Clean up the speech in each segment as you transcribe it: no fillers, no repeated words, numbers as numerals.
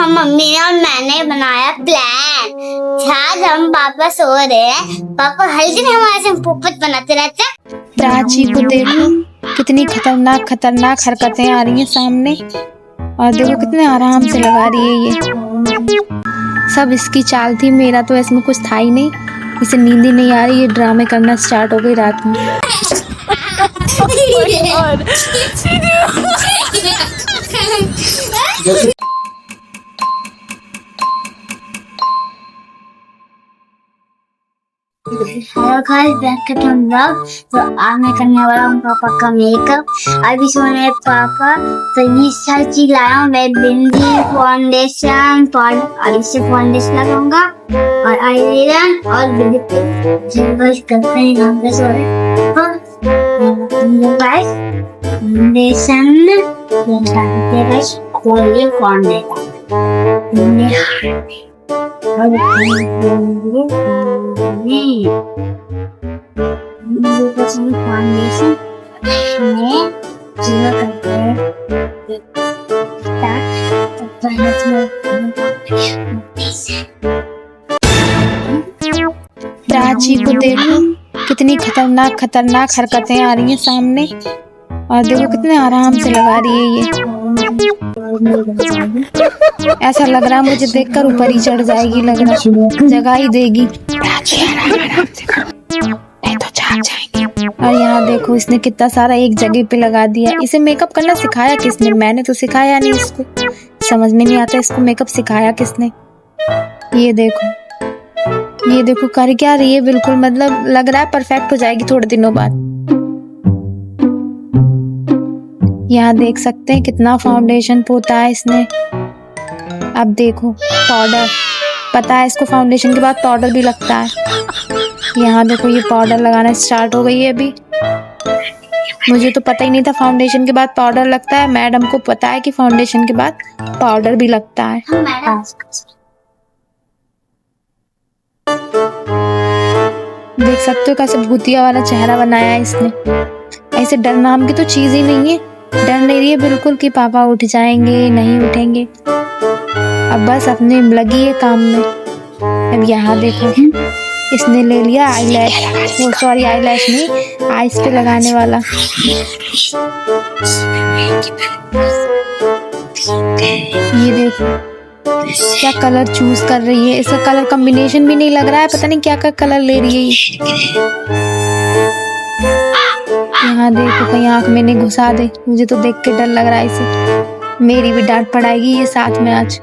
हम मम्मी ने और मैंने बनाया प्लान। आज हम पापा सो रहे हैं, पापा हर दिन हमारे साथ पोपट बनाते रहते हैं। प्राची को देखो, कितनी खतरनाक खतरनाक हरकतें आ रही हैं सामने, और देखो कितने आराम से लगा रही है ये। सब इसकी चाल थी, मेरा तो इसमें कुछ था ही नहीं। इसे नींद ही नहीं आ रही, ये ड्रामे करना स्टार्ट हो गई रात में। Hello guys, welcome to vlog. तो आज मैं करने वाला हूँ पापा का मेकअप। अभी सोने पापा, तो ये सारी चीज लाया हूँ मैं, बिंदी, फाउंडेशन, और इससे फाउंडेशन लगाऊंगा और आईलाइनर और लिपस्टिक। जिंगल्स करते हैं यहाँ पे सो रहे फाउंडेशन, कोई फाउंडेशन फाउंडेशन में जीरो करते हैं। प्राची को देखो, कितनी खतरनाक खतरनाक हरकतें आ रही हैं सामने, और देखो कितने आराम से लगा रही है ये। ऐसा लग रहा है मुझे देखकर ऊपर ही चढ़ जाएगी, लग रहा है जगह ही देगी। प्राची आराम से करो, नहीं तो जाग जाएंगे। और यहाँ देखो, इसने कितना सारा एक जगह पे लगा दिया। इसे मेकअप करना सिखाया किसने? मैंने तो सिखाया नहीं इसको, समझ में नहीं आता इसको मेकअप सिखाया किसने। ये देखो कर क्या रही है, बिल्कुल मतलब लग रहा है परफेक्ट हो जाएगी थोड़े दिनों बाद। यहाँ देख सकते हैं कितना फाउंडेशन पोता है इसने। अब देखो पाउडर, पता है इसको फाउंडेशन के बाद पाउडर भी लगता है। यहाँ देखो ये पाउडर लगाना स्टार्ट हो गई है अभी। मुझे तो पता ही नहीं था फाउंडेशन के बाद पाउडर लगता है। मैडम को पता है कि फाउंडेशन के बाद पाउडर भी लगता है। देख सकते हो कैसे भूतिया वाला चेहरा बनाया है इसने। ऐसे डर नाम की तो चीज ही नहीं है, डर नहीं रही है बिल्कुल कि पापा उठ जाएंगे, नहीं उठेंगे। अब बस अपने लगी है काम में। अब यहाँ देखो, इसने ले लिया आईलैश, वो सॉरी आईलैश नहीं, आईज पे लगाने वाला। ये देखो क्या कलर चूज कर रही है, इसका कलर कॉम्बिनेशन भी नहीं लग रहा है, पता नहीं क्या क्या कलर ले रही है ये। यहाँ देखो कहीं आँख में नहीं घुसा दे, मुझे तो देख के डर लग रहा है इसे। मेरी भी डांट पड़ाएगी ये साथ में आज।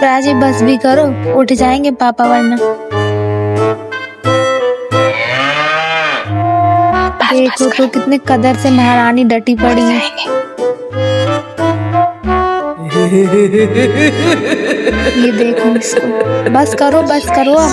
प्राची बस भी करो, उठ जाएंगे पापा वरना। देखो तो कितने कदर से महारानी डटी पड़ी है। ये देखो इसको, बस करो अब।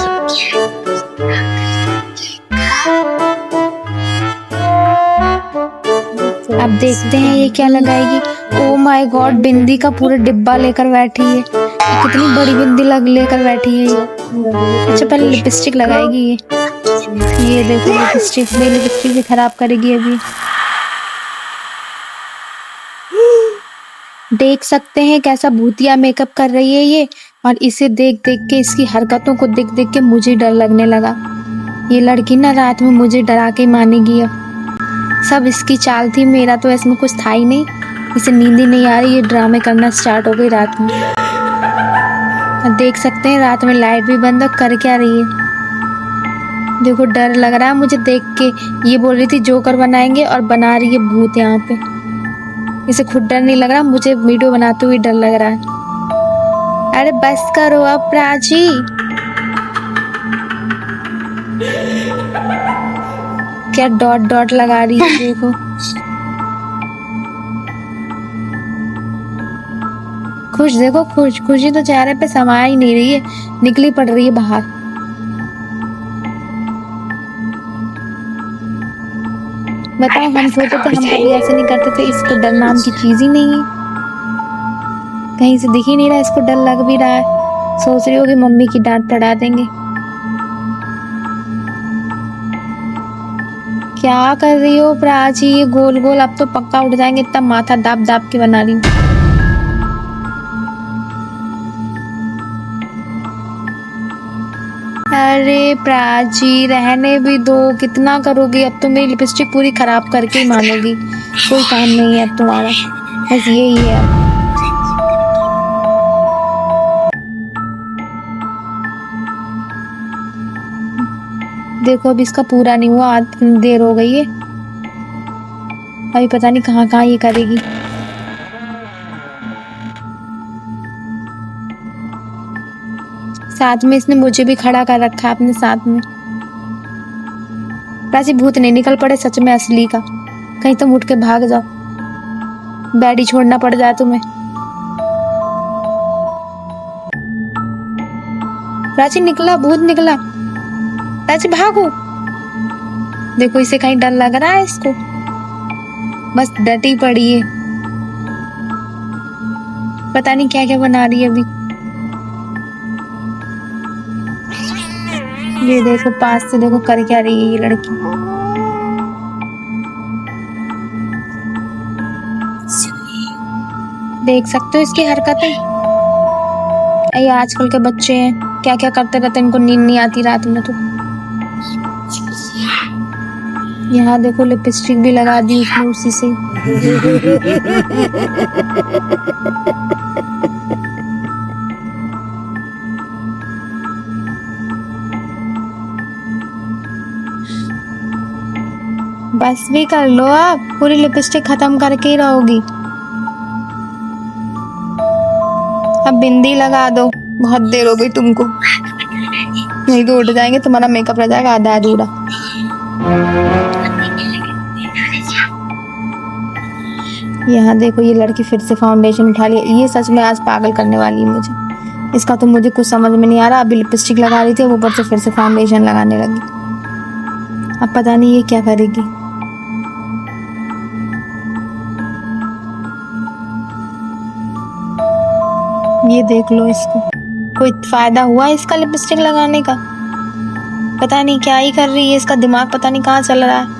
अब देखते हैं ये क्या लगाएगी। ओ माय गॉड, बिंदी का पूरा डिब्बा लेकर बैठी है। कितनी बड़ी बिंदी लेकर बैठी है ये। अच्छा पहले लिपस्टिक लगाएगी ये देखो लिपस्टिक, मेरी लिपस्टिक भी खराब करेगी अभी। देख सकते हैं कैसा भूतिया मेकअप कर रही है ये, और इसे देख देख के, इसकी हरकतों को देख देख के मुझे डर लगने लगा। ये लड़की ना रात में मुझे डरा के मानेगी। अब सब इसकी चाल थी, मेरा तो इसमें कुछ था ही नहीं। इसे नींद ही नहीं आ रही, ये ड्रामे करना स्टार्ट हो गई रात में। देख सकते हैं रात में लाइट भी बंद है, कर क्या रही है। देखो डर लग रहा है मुझे देख के। ये बोल रही थी जोकर बनाएंगे और बना रही है भूत यहाँ पे। इसे खुद डर नहीं लग रहा, मुझे वीडियो बनाते हुए डर लग रहा है। अरे बस करो अब प्राची। क्या डॉट डॉट लगा रही है देखो। खुश देखो, खुशी तो चेहरे पे समा ही नहीं रही है, निकली पड़ रही है बाहर। बताओ हम छोटे थे, हम कभी ऐसे नहीं करते थे। इसको डर नाम की चीज ही नहीं है, कहीं से दिख ही नहीं रहा, इसको डर लग भी रहा है। सोच रही होगी मम्मी की डांट पड़ा देंगे। क्या कर रही हो प्राची? ये गोल गोल अब तो पक्का उठ जाएंगे, इतना माथा दाब दाब के बना रही हूँ। अरे प्राची रहने भी दो, कितना करोगी? अब तो मेरी लिपस्टिक पूरी खराब करके ही मानोगी। कोई काम नहीं है अब तुम्हारा, बस यही है अब। देखो अब इसका पूरा नहीं हुआ, आधी देर हो गई है, अभी पता नहीं कहाँ कहाँ ये करेगी। साथ में इसने मुझे भी खड़ा कर रखा है अपने साथ में। प्राची भूत नहीं निकल पड़े सच में असली का, कहीं तुम उठ के भाग जाओ, बैडी छोड़ना पड़ जाए तुम्हें। प्राची निकला, भूत निकला, प्राची भागो। देखो इसे कहीं डर लग रहा है इसको, बस डटी पड़ी है, पता नहीं क्या क्या बना रही है अभी। ये देखो पास से देखो कर क्या रही है ये लड़की। देख सकते हो इसकी हरकतें, ये आजकल के बच्चे हैं, क्या क्या करते रहते, इनको नींद नहीं आती रात में। तो यहाँ देखो लिपस्टिक भी लगा दी उसने उसी से। बस भी कर लो, आप पूरी लिपस्टिक खत्म करके ही रहोगी। अब बिंदी लगा दो, बहुत देर हो गई तुमको, नहीं तो उठ जाएंगे, तुम्हारा मेकअप रह जाएगा आधा अधूरा। यहाँ देखो ये लड़की फिर से फाउंडेशन उठा लिया, ये सच में आज पागल करने वाली है मुझे। इसका तो मुझे कुछ समझ में नहीं आ रहा, अभी लिपस्टिक लगा रही थी, वो ऊपर से फिर से फाउंडेशन लगाने लगी। अब पता नहीं ये क्या करेगी। ये देख लो इसको, कोई फायदा हुआ इसका लिपस्टिक लगाने का? पता नहीं क्या ही कर रही है, इसका दिमाग पता नहीं कहाँ चल रहा है।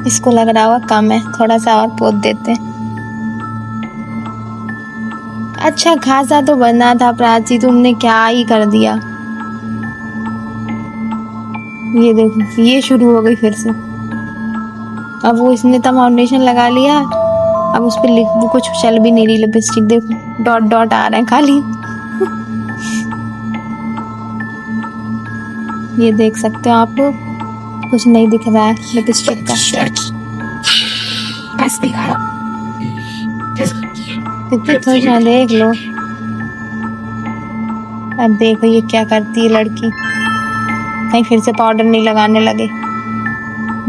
इसको लग रहा हुआ कम है, थोड़ा सा और पोत देते हैं। अच्छा खासा तो बनना था प्राची, तुमने क्या ही कर दिया। ये देखो ये शुरू हो गई फिर से। अब वो इसने तो फाउंडेशन लगा लिया, अब उस पर लिख वो कुछ चल भी नहीं रही लिपस्टिक, देखो डॉट डॉट आ रहे हैं खाली। ये देख सकते हो आप लोग, कुछ नहीं दिख रहा है लिपस्टिक का। थोड़ी सा देख लो। अब देखो ये क्या करती है लड़की, कहीं फिर से पाउडर नहीं लगाने लगे।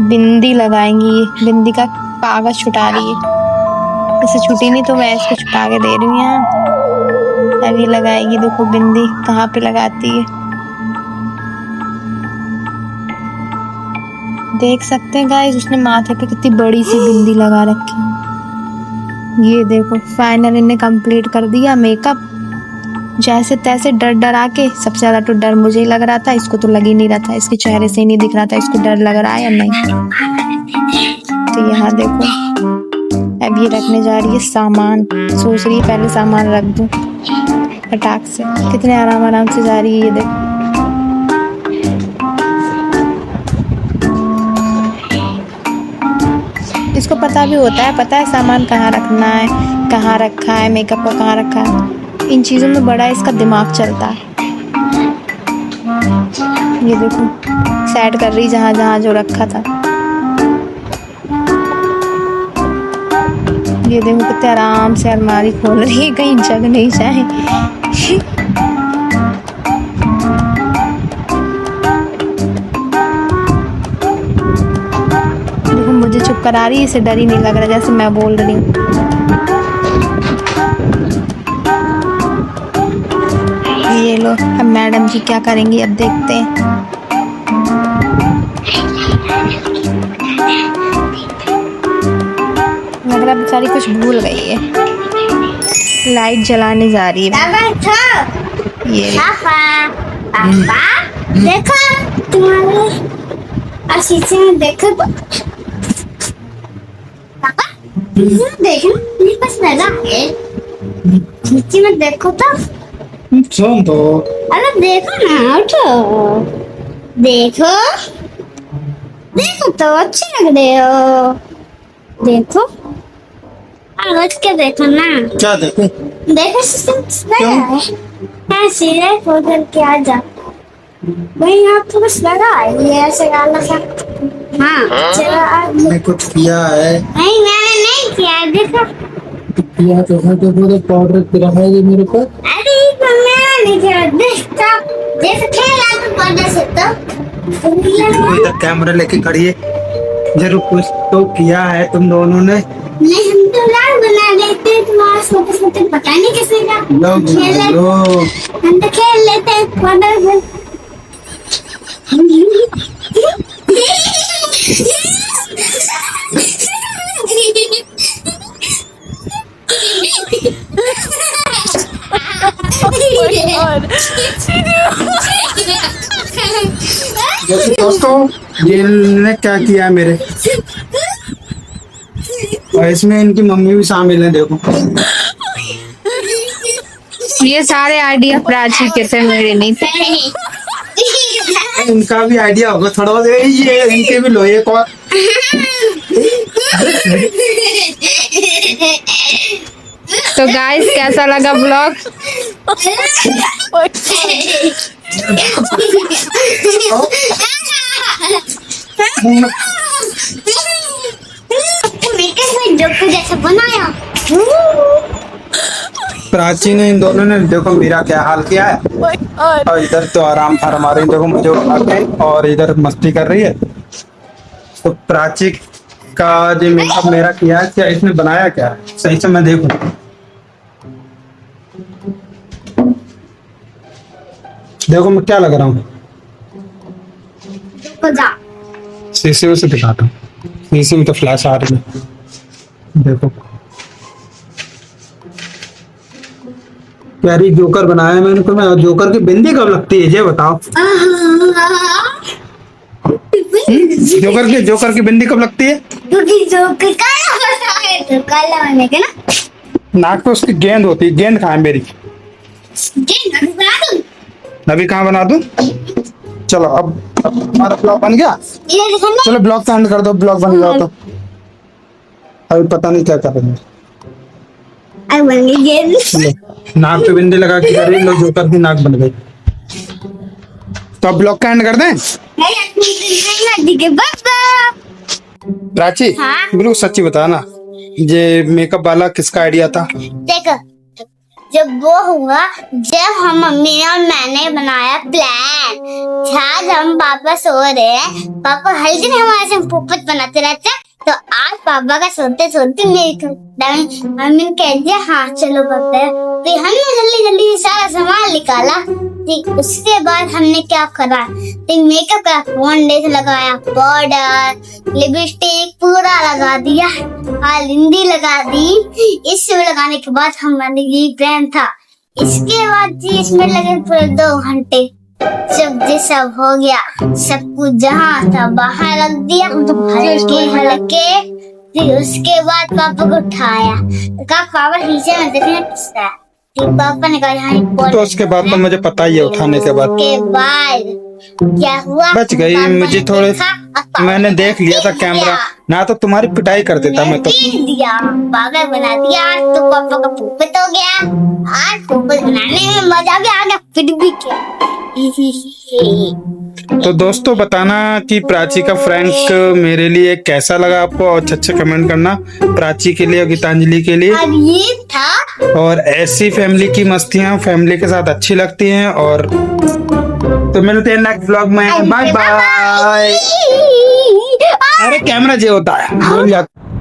बिंदी लगाएंगी, ये बिंदी का कागज छुटा रही है, इसे छुटी नहीं तो मैं इसको छुटा के दे रही हूँ। यहाँ अभी लगाएगी, देखो बिंदी कहाँ पे लगाती है, देख सकते हैं गाइस। उसने माथे पे कितनी बड़ी सी बिंदी लगा रखी है। ये देखो फाइनल इन्हें कंप्लीट कर दिया मेकअप, जैसे तैसे डर डरा के। सबसे ज्यादा तो डर मुझे ही लग रहा था, इसको तो लग ही नहीं रहा था, इसके चेहरे से ही नहीं दिख रहा था इसको डर लग रहा है या नहीं। तो यहाँ देखो अब ये रखने जा रही है सामान, सोच रही है पहले सामान रख दूं फटाक से। कितने आराम आराम से जा रही है ये देखो। इसको पता भी होता है, पता है सामान कहाँ रखना है, कहाँ रखा है, मेकअप का कहाँ रखा है, इन चीज़ों में बड़ा इसका दिमाग चलता है। ये देखो सेट कर रही जहाँ जहाँ जो रखा था। ये देखो कितने आराम से अलमारी खोल रही है, कहीं जग नहीं जाए। देखो मुझे चुप करा रही है, इसे डर ही नहीं लग रहा जैसे मैं बोल रही हूँ। ये लो अब मैडम जी क्या करेंगी, अब देखते हैं। लग रहा बेचारी कुछ भूल गई है, लाइट जलाने जा रही है। ये पापा देखो तुम्हारे शीशे में देखो तो पापा देखो मेरे पास लगा है शीशे में देखो तो सुन तो अरे देखो ना उठो देखो देखो तो अच्छे लग रहे हो देखो उठ के देखो ना क्या देखूं? देखो सीधे होटल के आ जा वही यहाँ तो बस लगा है ये ऐसे गाना सा हाँ चलो मैंने कुछ किया है? नहीं मैंने नहीं किया देखो किया तो है तो पाउडर गिरा है ये मेरे पर। अरे मैंने नहीं किया देखो जैसे खेला तो पढ़ने से तो इधर कैमरा लेके खड़ी है, जरूर कुछ तो किया है तुम दोनों ने। नहीं हम तो लाल बना लेते तुम्हारा छोटे छोटे पता नहीं किसने का हम तो खेल लेते हैं पढ़ने में दोस्तों ये ने क्या किया है मेरे, और इसमें इनकी मम्मी भी शामिल है। देखो ये सारे आइडिया प्राची के थे, मेरे नहीं थे। इनका भी आइडिया होगा थोड़ा बहुत, ये इनके भी लोहे को। तो गाइस कैसा लगा ब्लॉग? जैसा बनाया प्राची ने इन दोनों ने देखो मेरा क्या हाल किया है, और इधर तो आराम फरमा रही है, देखो मुझे उठा के, और इधर मस्ती कर रही है। तो प्राची का जो मेकअप मेरा किया है, क्या इसने बनाया क्या है? सही से मैं देखूं। देखो मैं क्या लग रहा हूँ, शीशे से दिखाता हूँ। शीशे में तो फ्लैश आ रही है, देखो प्यारी जोकर बनाया मैंने। तो मैं जोकर की बिंदी कब लगती है ये बताओ? जोकर की बिंदी कब लगती है? क्योंकि जोकर काला होने के ना नाक पे उसकी गेंद होती है, गेंद कहाँ है मेरी? बना दूं नबी कहाँ बना दूं? चलो अब हमारा ब्लॉग बन गया, ये देखो ना चलो ब्लॉग का एंड कर दो। ब्लॉग बन गया तो अभी पता नहीं क्या कर रहे हैं। अब बन गई गेंद। नाक पे बिंदी लगा के कर रही, लो जोकर की नाक बन गई। तो अब ब्लॉग का एंड कर दें? प्राची हाँ? बिल्कुल सच्ची बता ना, ये मेकअप वाला किसका आइडिया था? देखो जब वो हुआ जब हम मम्मी ने और मैंने बनाया प्लान। आज हम पापा सो रहे हैं, पापा हर दिन हमारे से पोपट बनाते रहते हैं, तो आज पापा का सोते सोते मम्मी ने कह दिया हाँ चलो पापा। फिर हमने जल्दी जल्दी सारा सामान निकाला। ठीक उसके बाद हमने क्या करा, मेकअप का फाउंडेशन लगाया, पाउडर लिपस्टिक पूरा लगा दिया, बिंदी लगा दी। इसमें लगाने के बाद हमारे ये प्लान था। इसके बाद जी इसमें लगे पूरे 2 घंटे। सब हो गया, सब कुछ जहाँ था बाहर रख दिया हल्के हल्के। फिर उसके बाद पापा को उठाया, कहा पापा नीचे में देखना किसका है। फिर पापा ने कहा यहाँ तो उसके बाद तो मुझे पता ही है उठाने के बाद क्या हुआ, बच गई। मुझे थोड़े मैंने देख लिया था कैमरा, ना तो तुम्हारी पिटाई कर देता मैं तो। दिया पापा बना दिया, आज तो पापा का पोपट हो गया। आज पोपट बनाने में मजा भी आ गया, फिर भी क्या। तो दोस्तों बताना कि प्राची का फ्रैंक मेरे लिए कैसा लगा आपको, और अच्छे कमेंट करना प्राची के लिए और गीतांजलि के लिए। और ये था, और ऐसी फैमिली की मस्तियां फैमिली के साथ अच्छी लगती हैं। और तो मिलते हैं नेक्स्ट व्लॉग में, बाय बाय। अरे कैमरा जे होता है बोल जाता।